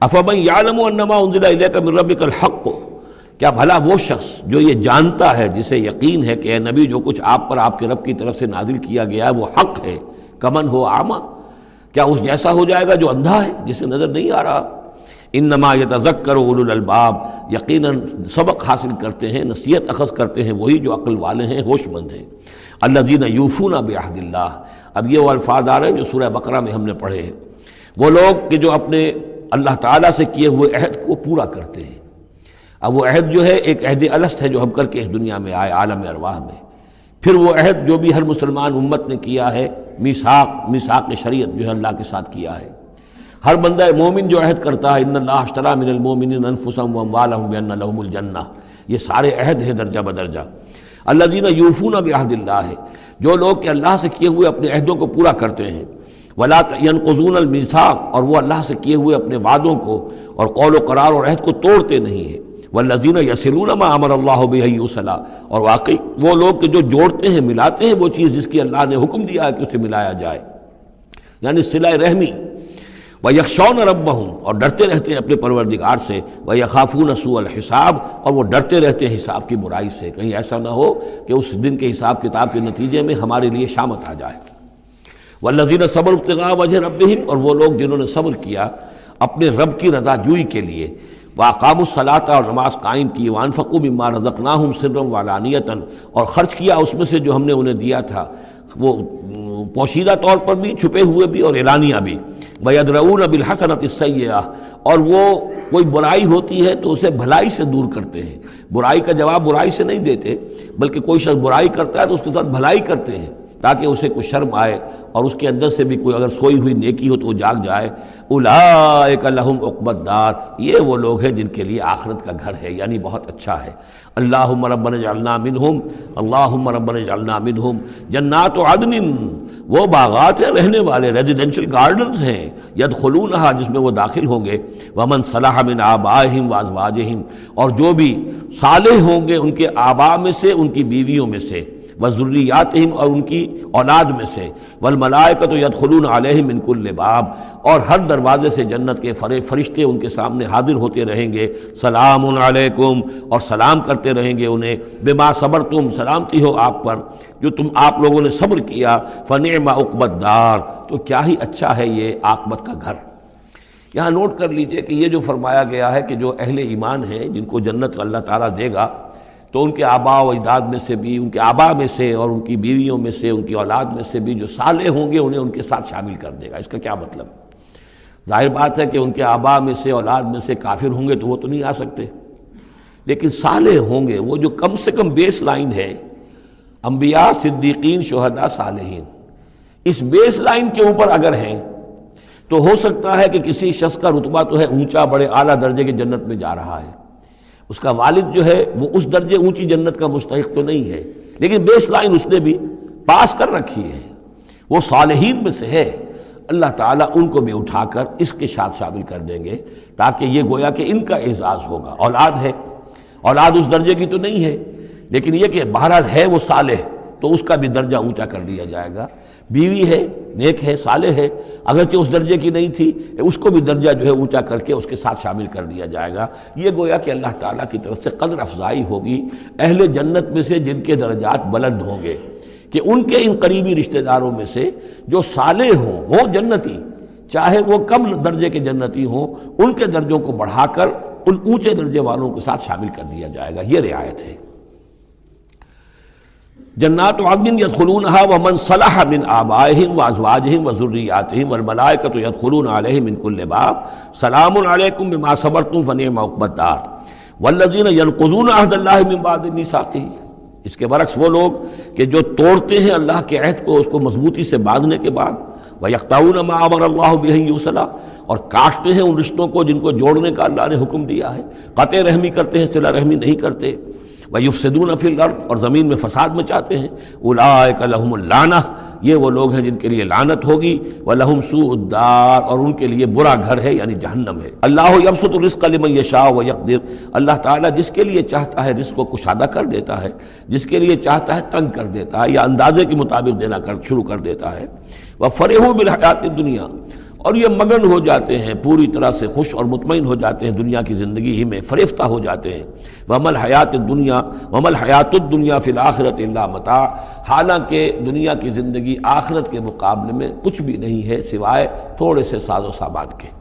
افمن یعلم انما انزل الیک من ربک الحق، کیا بھلا وہ شخص جو یہ جانتا ہے، جسے یقین ہے کہ اے نبی جو کچھ آپ پر آپ کے رب کی طرف سے نازل کیا گیا ہے وہ حق ہے، کمن ہو اعمیٰ، کیا اس جیسا ہو جائے گا جو اندھا ہے، جسے نظر نہیں آ رہا؟ انما یتذکر اولو الالباب، یقیناً سبق حاصل کرتے ہیں، نصیحت اخذ کرتے ہیں وہی جو عقل والے ہیں، ہوش مند ہیں۔ الذین یوفون بعہد اللہ، اب یہ وہ الفاظ آ رہے ہیں جو سورہ بقرہ میں ہم نے پڑھے ہیں، وہ لوگ کہ جو اپنے اللہ تعالیٰ سے کیے ہوئے عہد کو پورا کرتے ہیں۔ اب وہ عہد جو ہے ایک عہد الست ہے جو ہم کر کے اس دنیا میں آئے عالم ارواح میں، پھر وہ عہد جو بھی ہر مسلمان امت نے کیا ہے، میثاق شریعت جو ہے اللہ کے ساتھ کیا ہے۔ ہر بندہ مومن جو عہد کرتا ہے، ان اللہ اشتری من المؤمنین انفسهم واموالهم بان لهم الجنہ، یہ سارے عہد ہیں درجہ بدرجہ۔ الذین یوفون بعہد اللہ، جو لوگ کہ اللہ سے کیے ہوئے اپنے عہدوں کو پورا کرتے ہیں، ولا ينقضون الميثاق، اور وہ اللہ سے کیے ہوئے اپنے وعدوں کو اور قول و قرار اور عہد کو توڑتے نہیں ہیں۔ والذین یصلون ما امر اللہ بہ ان یوصل، اور واقعی وہ لوگ کہ جو جوڑتے ہیں، ملاتے ہیں وہ چیز جس کی اللہ نے حکم دیا ہے کہ اسے ملایا جائے، یعنی صلہ رحمی۔ وَيَخْشَوْنَ رَبَّهُمْ، اور ڈرتے رہتے ہیں اپنے پروردگار سے۔ وَيَخَافُونَ سُوءَ الْحِسَابِ، اور وہ ڈرتے رہتے ہیں حساب کی برائی سے، کہیں ایسا نہ ہو کہ اس دن کے حساب کتاب کے نتیجے میں ہمارے لیے شامت آ جائے۔ وَالَّذِينَ صَبَرُوا ابْتِغَاءَ وَجْهِ رَبِّهِمْ، اور وہ لوگ جنہوں نے صبر کیا اپنے رب کی رضا جوئی کے لیے۔ وَأَقَامُوا الصَّلَاةَ، اور نماز قائم کی۔ وَأَنفَقُوا مِمَّا رَزَقْنَاهُمْ سِرًّا وَعَلَانِيَةً، اور خرچ کیا اس میں سے جو ہم نے انہیں دیا تھا، وہ پوشیدہ طور پر بھی، چھپے ہوئے بھی اور اعلانیہ بھی۔ وَيَدْرَؤُونَ بِالْحَسَنَةِ السَّيِّئَةَ، اور وہ کوئی برائی ہوتی ہے تو اسے بھلائی سے دور کرتے ہیں، برائی کا جواب برائی سے نہیں دیتے، بلکہ کوئی شخص برائی کرتا ہے تو اس کے ساتھ بھلائی کرتے ہیں تاکہ اسے کوئی شرم آئے اور اس کے اندر سے بھی کوئی اگر سوئی ہوئی نیکی ہو تو وہ جاگ جائے۔ اولئک لہم عقبی الدار، یہ وہ لوگ ہیں جن کے لیے آخرت کا گھر ہے، یعنی بہت اچھا ہے۔ اللہم ربنا اجعلنا منہم، اللہم ربنا اجعلنا منہم۔ جنات عدن، وہ باغات ہیں رہنے والے، ریزیڈینشل گارڈنز ہیں، یدخلونہا، جس میں وہ داخل ہوں گے۔ ومن صلح من آبائہم وازواجہم، اور جو بھی صالح ہوں گے ان کے آباء میں سے، ان کی بیویوں میں سے، وذریاتہم، اور ان کی اولاد میں سے۔ والملائکۃ یدخلون علیہم من کل باب، اور ہر دروازے سے جنت کے فرشتے ان کے سامنے حاضر ہوتے رہیں گے۔ سلام علیکم، اور سلام کرتے رہیں گے انہیں۔ بما صبرتم، سلامتی ہو آپ پر جو آپ لوگوں نے صبر کیا۔ فنعم عقبی الدار، تو کیا ہی اچھا ہے یہ عاقبت کا گھر۔ یہاں نوٹ کر لیجئے کہ یہ جو فرمایا گیا ہے کہ جو اہل ایمان ہیں جن کو جنت اللہ تعالیٰ دے گا، تو ان کے آباء و اجداد میں سے بھی، ان کے آباء میں سے اور ان کی بیویوں میں سے، ان کی اولاد میں سے بھی جو صالح ہوں گے انہیں ان کے ساتھ شامل کر دے گا۔ اس کا کیا مطلب؟ ظاہر بات ہے کہ ان کے آباء میں سے، اولاد میں سے کافر ہوں گے تو وہ تو نہیں آ سکتے، لیکن صالح ہوں گے، وہ جو کم سے کم بیس لائن ہے، انبیاء، صدیقین، شہداء، صالحین، اس بیس لائن کے اوپر اگر ہیں تو ہو سکتا ہے کہ کسی شخص کا رتبہ تو ہے اونچا، بڑے اعلیٰ درجے کی جنت میں جا رہا ہے، اس کا والد جو ہے وہ اس درجے اونچی جنت کا مستحق تو نہیں ہے، لیکن بیس لائن اس نے بھی پاس کر رکھی ہے، وہ صالحین میں سے ہے۔ اللہ تعالیٰ ان کو بھی اٹھا کر اس کے ساتھ شامل کر دیں گے، تاکہ یہ گویا کہ ان کا اعزاز ہوگا۔ اولاد ہے، اولاد اس درجے کی تو نہیں ہے، لیکن یہ کہ بہرحال ہے وہ صالح، تو اس کا بھی درجہ اونچا کر دیا جائے گا۔ بیوی ہے، نیک ہے، صالح ہے، اگرچہ اس درجے کی نہیں تھی، اس کو بھی درجہ جو ہے اونچا کر کے اس کے ساتھ شامل کر دیا جائے گا۔ یہ گویا کہ اللہ تعالیٰ کی طرف سے قدر افزائی ہوگی اہل جنت میں سے جن کے درجات بلند ہوں گے، کہ ان کے ان قریبی رشتہ داروں میں سے جو صالح ہوں جنتی، چاہے وہ کم درجے کے جنتی ہوں، ان کے درجوں کو بڑھا کر ان اونچے درجے والوں کے ساتھ شامل کر دیا جائے گا۔ یہ رعایت ہے۔ جنات عدن یدخلونہا ومن صلح من آبائہم وازواجہم وذریاتہم والملائکۃ یدخلون علیہم من کل باب سلام علیکم بما صبرتم فنعم عقبی الدار والذین ینقضون عہد اللہ من بعد میثاقہ۔ اس کے برعکس وہ لوگ کہ جو توڑتے ہیں اللہ کے عہد کو، اس کو مضبوطی سے باندھنے کے بعد، وَيَقْطَعُونَ مَا أَمَرَ اللَّهُ بِهِ أَن يُوصَلَ، اور کاٹتے ہیں ان رشتوں کو جن کو جوڑنے کا اللہ نے حکم دیا ہے، قطع رحمی کرتے ہیں، صلہ رحمی نہیں کرتے، وَيُفْسِدُونَ فِي الْأَرْضِ، اور زمین میں فساد مچاتے ہیں۔ أُولَٰئِكَ لَهُمُ اللعنة، یہ وہ لوگ ہیں جن کے لیے لعنت ہوگی، وَلَهُمْ سُوءُ الدَّارِ، اور ان کے لیے برا گھر ہے یعنی جہنم ہے۔ اللہ یبسط الرزق لمن یشاء ویقدر، اللہ تعالیٰ جس کے لیے چاہتا ہے رزق کو کشادہ کر دیتا ہے، جس کے لیے چاہتا ہے تنگ کر دیتا ہے یا اندازے کے مطابق دینا شروع کر دیتا ہے۔ وَفَرِحُوا بِالْحَیَاةِ الدُّنْیَا، اور یہ مگن ہو جاتے ہیں، پوری طرح سے خوش اور مطمئن ہو جاتے ہیں دنیا کی زندگی ہی میں، فریفتہ ہو جاتے ہیں۔ وَمَا الْحَيَاةُ الدُّنْيَا فِي الْآخِرَةِ إِلَّا مَتَاعٌ، حالانکہ دنیا کی زندگی آخرت کے مقابلے میں کچھ بھی نہیں ہے سوائے تھوڑے سے ساز و سامان کے۔